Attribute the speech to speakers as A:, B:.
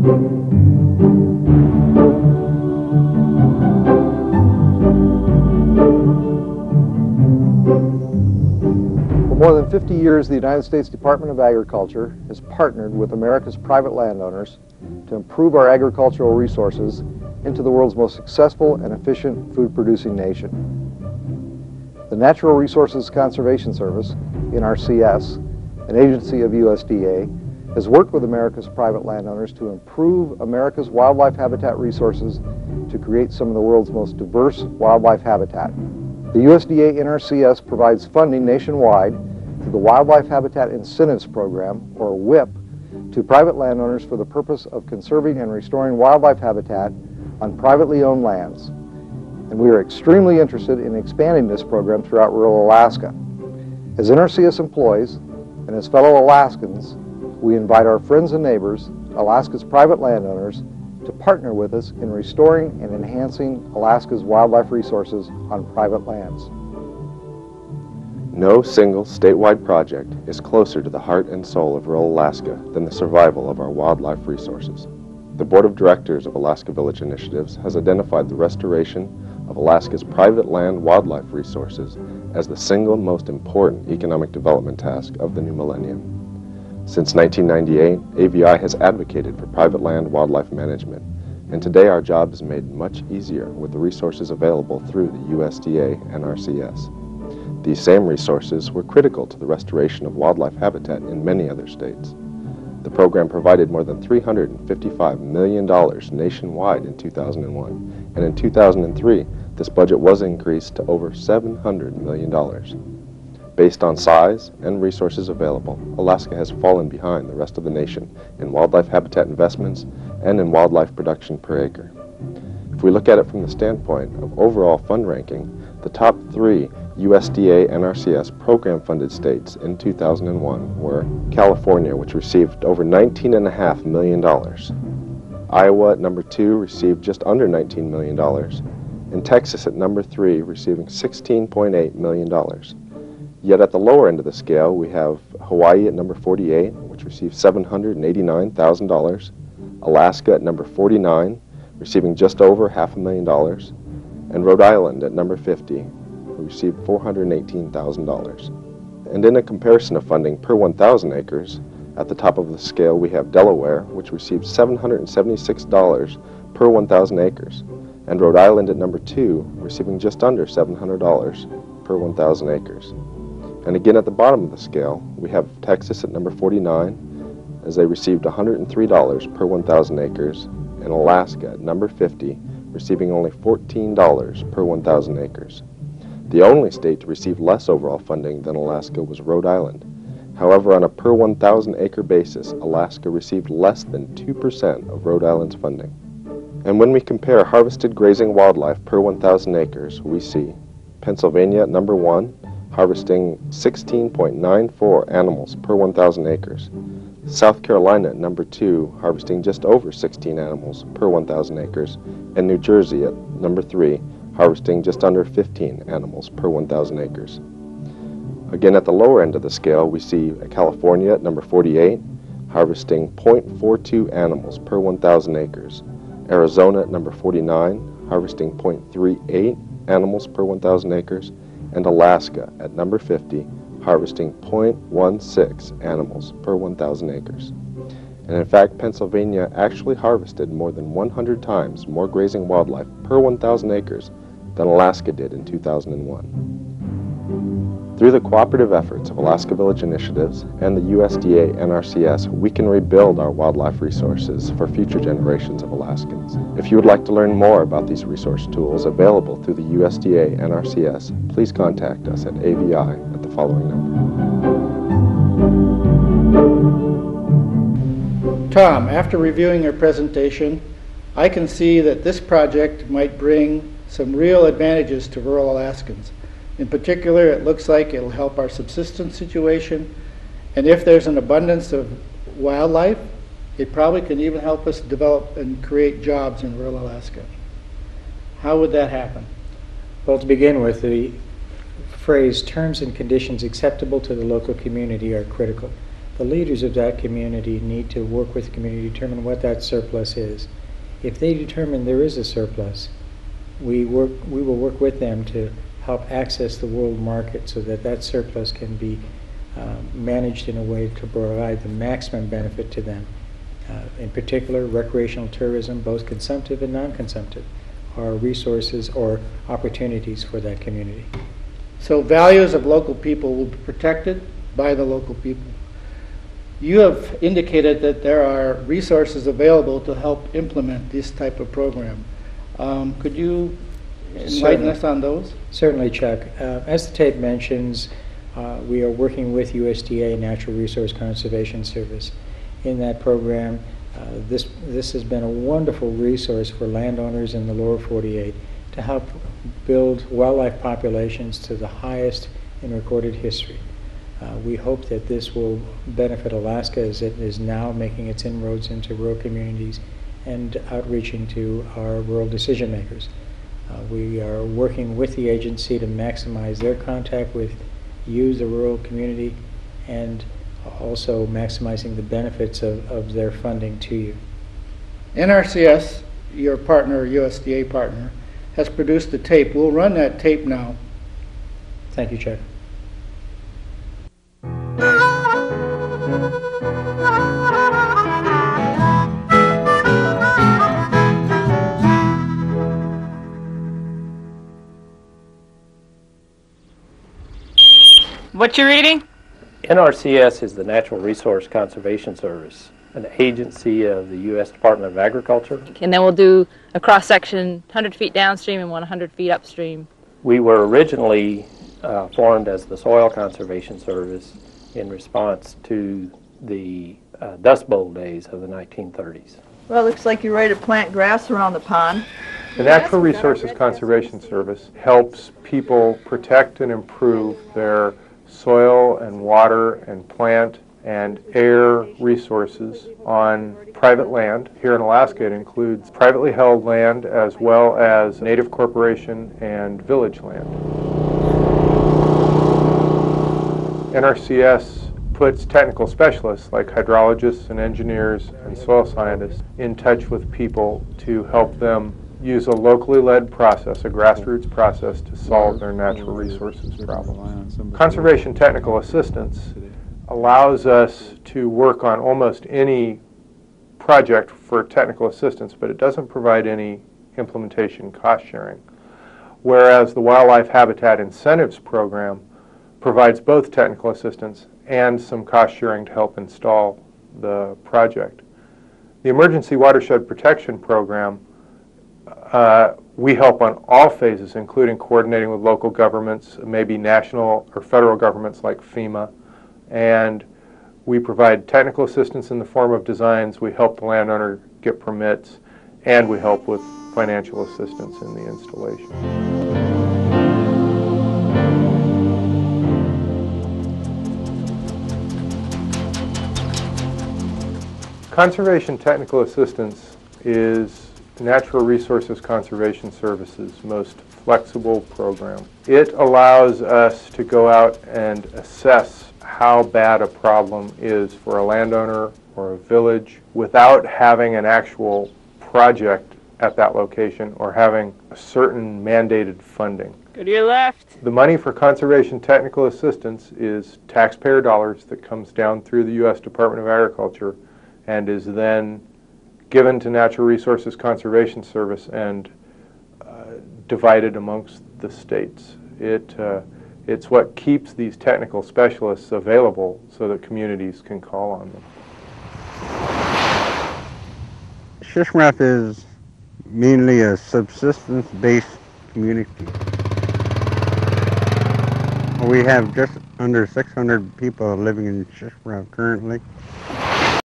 A: For more than 50 years, the United States Department of Agriculture has partnered with America's private landowners to improve our agricultural resources into the world's most successful and efficient food-producing nation. The Natural Resources Conservation Service, NRCS, an agency of USDA, has worked with America's private landowners to improve America's wildlife habitat resources to create some of the world's most diverse wildlife habitat. The USDA NRCS provides funding nationwide to the Wildlife Habitat Incentives Program, or WIP, to private landowners for the purpose of conserving and restoring wildlife habitat on privately owned lands. And we are extremely interested in expanding this program throughout rural Alaska. As NRCS employees and as fellow Alaskans, we invite our friends and neighbors, Alaska's private landowners, to partner with us in restoring and enhancing Alaska's wildlife resources on private lands.
B: No single statewide project is closer to the heart and soul of rural Alaska than the survival of our wildlife resources. The Board of Directors of Alaska Village Initiatives has identified the restoration of Alaska's private land wildlife resources as the single most important economic development task of the new millennium. Since 1998, AVI has advocated for private land wildlife management, and today our job is made much easier with the resources available through the USDA NRCS. These same resources were critical to the restoration of wildlife habitat in many other states. The program provided more than $355 million nationwide in 2001, and in 2003, this budget was increased to over $700 million. Based on size and resources available, Alaska has fallen behind the rest of the nation in wildlife habitat investments and in wildlife production per acre. If we look at it from the standpoint of overall fund ranking, the top 3 USDA NRCS program-funded states in 2001 were California, which received over $19.5 million. Iowa at number 2 received just under $19 million, and Texas at number 3 receiving $16.8 million. Yet at the lower end of the scale, we have Hawaii at number 48, which received $789,000, Alaska at number 49, receiving just over $500,000, and Rhode Island at number 50, who received $418,000. And in a comparison of funding per 1,000 acres, at the top of the scale we have Delaware, which received $776 per 1,000 acres, and Rhode Island at number 2, receiving just under $700 per 1,000 acres. And again at the bottom of the scale, we have Texas at number 49, as they received $103 per 1,000 acres, and Alaska at number 50, receiving only $14 per 1,000 acres. The only state to receive less overall funding than Alaska was Rhode Island. However, on a per 1,000 acre basis, Alaska received less than 2% of Rhode Island's funding. And when we compare harvested grazing wildlife per 1,000 acres, we see Pennsylvania at number 1, harvesting 16.94 animals per 1,000 acres. South Carolina at number 2, harvesting just over 16 animals per 1,000 acres, and New Jersey at number 3, harvesting just under 15 animals per 1,000 acres. Again, at the lower end of the scale, we see California at number 48, harvesting 0.42 animals per 1,000 acres, Arizona at number 49, harvesting 0.38 animals per 1,000 acres, and Alaska at number 50, harvesting 0.16 animals per 1,000 acres. And in fact, Pennsylvania actually harvested more than 100 times more grazing wildlife per 1,000 acres than Alaska did in 2001. Through the cooperative efforts of Alaska Village Initiatives and the USDA NRCS, we can rebuild our wildlife resources for future generations of Alaskans. If you would like to learn more about these resource tools available through the USDA NRCS, please contact us at AVI at the following number.
C: Tom, after reviewing your presentation, I can see that this project might bring some real advantages to rural Alaskans. In particular, it looks like it'll help our subsistence situation, and if there's an abundance of wildlife, it probably can even help us develop and create jobs in rural Alaska. How would that happen?
D: Well, to begin with, the phrase terms and conditions acceptable to the local community are critical. The leaders of that community need to work with the community to determine what that surplus is. If they determine there is a surplus, we will work with them to help access the world market so that that surplus can be managed in a way to provide the maximum benefit to them. In particular, recreational tourism, both consumptive and non-consumptive, are resources or opportunities for that community.
C: So values of local people will be protected by the local people. You have indicated that there are resources available to help implement this type of program. Could you enlighten us on those?
D: Certainly, Chuck. As the tape mentions, we are working with USDA Natural Resource Conservation Service. In that program, this has been a wonderful resource for landowners in the lower 48 to help build wildlife populations to the highest in recorded history. We hope that this will benefit Alaska as it is now making its inroads into rural communities and outreaching to our rural decision makers. We are working with the agency to maximize their contact with you, the rural community, and also maximizing the benefits of their funding to you.
C: NRCS, your partner, USDA partner, has produced a tape. We'll run that tape now.
D: Thank you, Chuck.
E: What you reading?
F: NRCS is the Natural Resource Conservation Service, an agency of the U.S. Department of Agriculture.
E: And then we'll do a cross-section 100 feet downstream and 100 feet upstream.
F: We were originally formed as the Soil Conservation Service in response to the Dust Bowl days of the 1930s.
G: Well, it looks like you're ready to plant grass around the pond.
H: The Natural Resources Conservation Service helps people protect and improve their soil and water and plant and air resources on private land. Here in Alaska, it includes privately held land as well as native corporation and village land. NRCS puts technical specialists like hydrologists and engineers and soil scientists in touch with people to help them use a locally led process, a grassroots process, to solve their natural resources problems. Conservation technical assistance allows us to work on almost any project for technical assistance, but it doesn't provide any implementation cost sharing. Whereas the Wildlife Habitat Incentives Program provides both technical assistance and some cost sharing to help install the project. The Emergency Watershed Protection Program, we help on all phases, including coordinating with local governments, maybe national or federal governments like FEMA, and we provide technical assistance in the form of designs, we help the landowner get permits, and we help with financial assistance in the installation. Conservation technical assistance is Natural Resources Conservation Service's most flexible program. It allows us to go out and assess how bad a problem is for a landowner or a village without having an actual project at that location or having a certain mandated funding.
E: Go to your left.
H: The money for conservation technical assistance is taxpayer dollars that comes down through the U.S. Department of Agriculture and is then given to Natural Resources Conservation Service and divided amongst the states. It's what keeps these technical specialists available so that communities can call on them.
I: Shishmaref is mainly a subsistence-based community. We have just under 600 people living in Shishmaref currently.